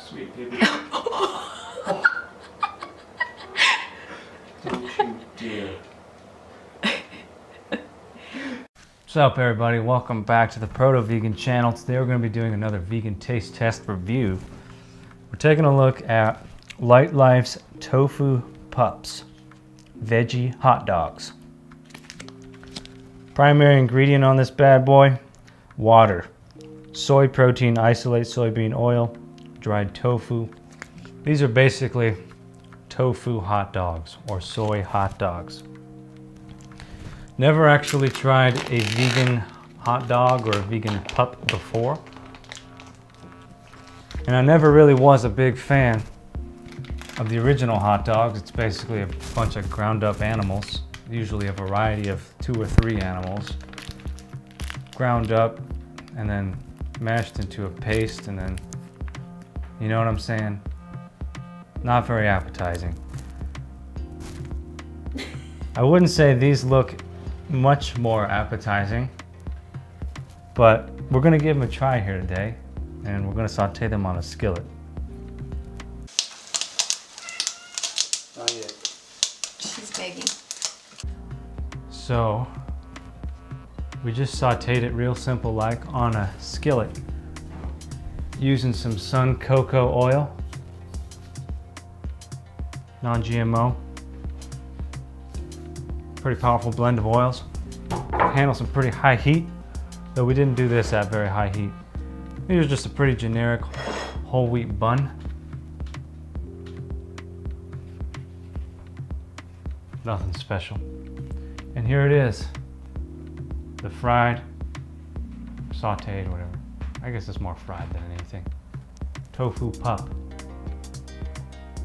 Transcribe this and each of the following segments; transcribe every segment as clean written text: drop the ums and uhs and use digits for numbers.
Sweet baby. Don't you dare. What's up, everybody? Welcome back to the Proto-Vegan channel. Today we're going to be doing another vegan taste test review. We're taking a look at Lightlife's tofu pups, veggie hot dogs. Primary ingredient on this bad boy, water, soy protein isolate, soybean oil, dried tofu. These are basically tofu hot dogs or soy hot dogs. Never actually tried a vegan hot dog or a vegan pup before. And I never really was a big fan of the original hot dogs. It's basically a bunch of ground up animals, usually a variety of 2 or 3 animals, ground up and then mashed into a paste, and then, you know what I'm saying? Not very appetizing. I wouldn't say these look much more appetizing, but we're gonna give them a try here today, and we're gonna saute them on a skillet. Not yet. She's begging. So we just sauteed it real simple like on a skillet using some sun cocoa oil, non-GMO. Pretty powerful blend of oils. Handle some pretty high heat, though we didn't do this at very high heat. It was just a pretty generic whole wheat bun. Nothing special. And here it is. The fried, sauteed, whatever. I guess it's more fried than anything. Tofu pup.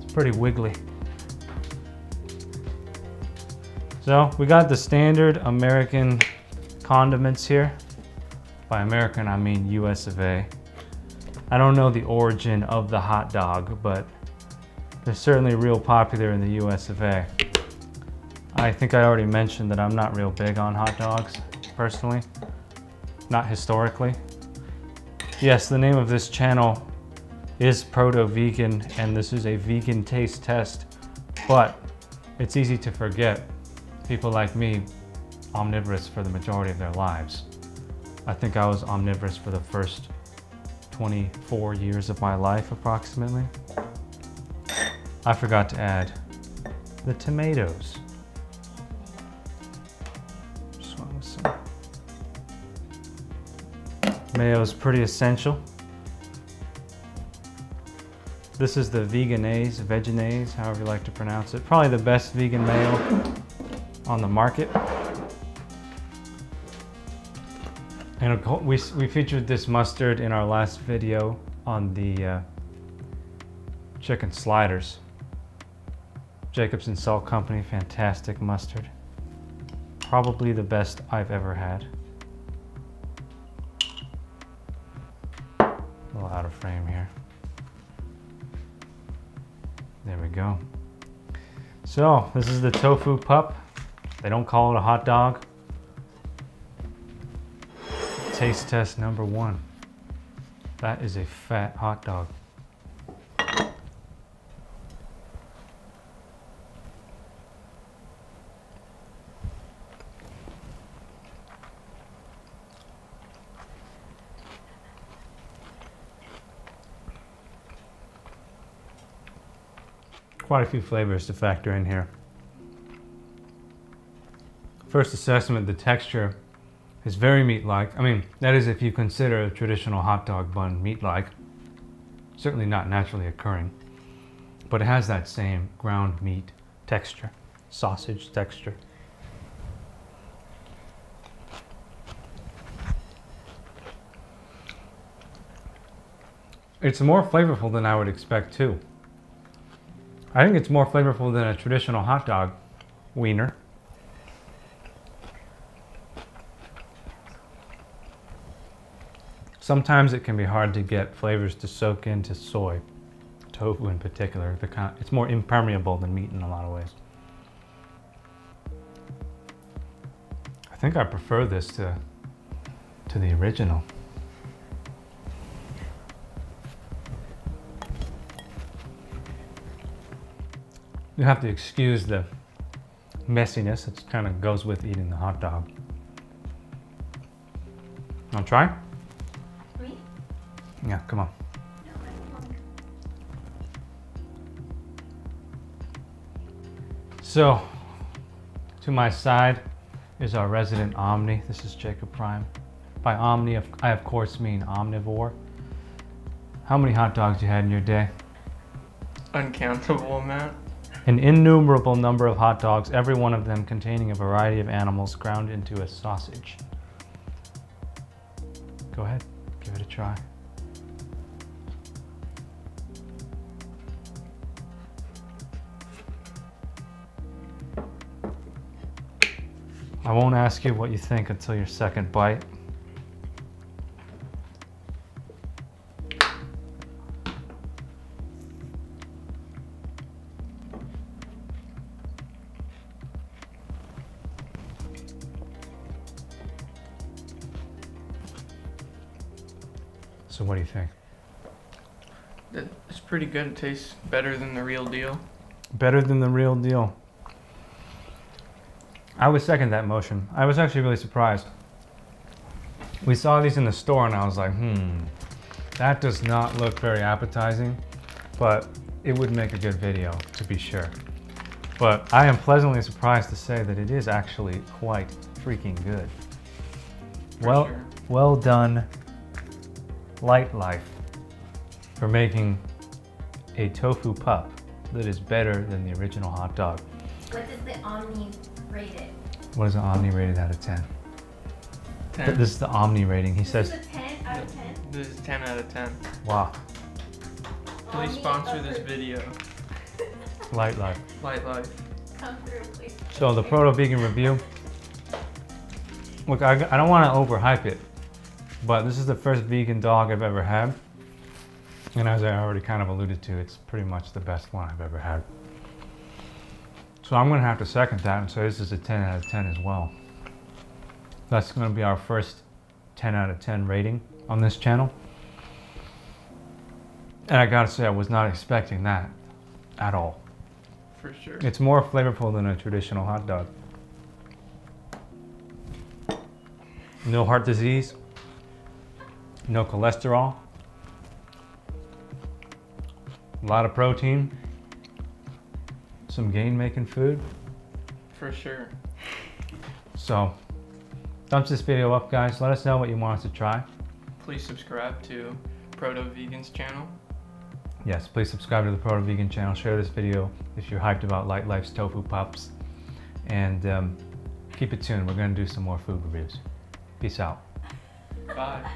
It's pretty wiggly. So we got the standard American condiments here. By American, I mean US of A. I don't know the origin of the hot dog, but they're certainly real popular in the US of A. I think I already mentioned that I'm not real big on hot dogs, personally. Not historically. Yes, the name of this channel is Proto-Vegan, and this is a vegan taste test, but it's easy to forget people like me omnivorous for the majority of their lives. I think I was omnivorous for the first 24 years of my life, approximately. I forgot to add the tomatoes. Just went with some. Mayo is pretty essential. This is the Vegenaise, Vegenaise, however you like to pronounce it. Probably the best vegan mayo on the market. And we featured this mustard in our last video on the chicken sliders. Jacobson Salt Company, fantastic mustard. Probably the best I've ever had. A little out of frame here. There we go. So this is the tofu pup. They don't call it a hot dog. Taste test number 1. That is a fat hot dog. Quite a few flavors to factor in here. First assessment, the texture is very meat-like. I mean, that is if you consider a traditional hot dog bun meat-like. Certainly not naturally occurring, but it has that same ground meat texture, sausage texture. It's more flavorful than I would expect too. I think it's more flavorful than a traditional hot dog wiener. Sometimes it can be hard to get flavors to soak into soy, tofu in particular. It's more impermeable than meat in a lot of ways. I think I prefer this to the original. You have to excuse the messiness that kind of goes with eating the hot dog. Want to try? Me? Yeah, come on. No, I don't want. So, to my side is our resident Omni. This is Jacob Prime. By Omni, I of course mean omnivore. How many hot dogs you had in your day? Uncountable amount. An innumerable number of hot dogs, every one of them containing a variety of animals ground into a sausage. Go ahead, give it a try. I won't ask you what you think until your second bite. So what do you think? It's pretty good. It tastes better than the real deal. Better than the real deal. I would second that motion. I was actually really surprised. We saw these in the store and I was like, that does not look very appetizing, but it would make a good video to be sure. But I am pleasantly surprised to say that it is actually quite freaking good. For sure. Well done, Lightlife, for making a tofu pup that is better than the original hot dog. What does the Omni rate it? What is the Omni rated out of 10? 10. This is the Omni rating. He This says, is a 10 out of 10. This is 10 out of 10. wow, Please Omni sponsor this approved. video. Lightlife. Lightlife. Come through, please. So the proto-vegan review. Look, I don't want to overhype it, but this is the first vegan dog I've ever had. And as I already kind of alluded to, it's pretty much the best one I've ever had. So I'm going to have to second that and say this is a 10 out of 10 as well. That's going to be our first 10 out of 10 rating on this channel. And I gotta say, I was not expecting that at all. For sure. It's more flavorful than a traditional hot dog. No heart disease, no cholesterol, a lot of protein, some gain-making food. For sure. So, thumbs this video up, guys. Let us know what you want us to try. Please subscribe to Proto Vegan's channel. Yes, please subscribe to the Proto Vegan channel. Share this video if you're hyped about Lightlife's tofu pups. And keep it tuned. We're going to do some more food reviews. Peace out. Bye.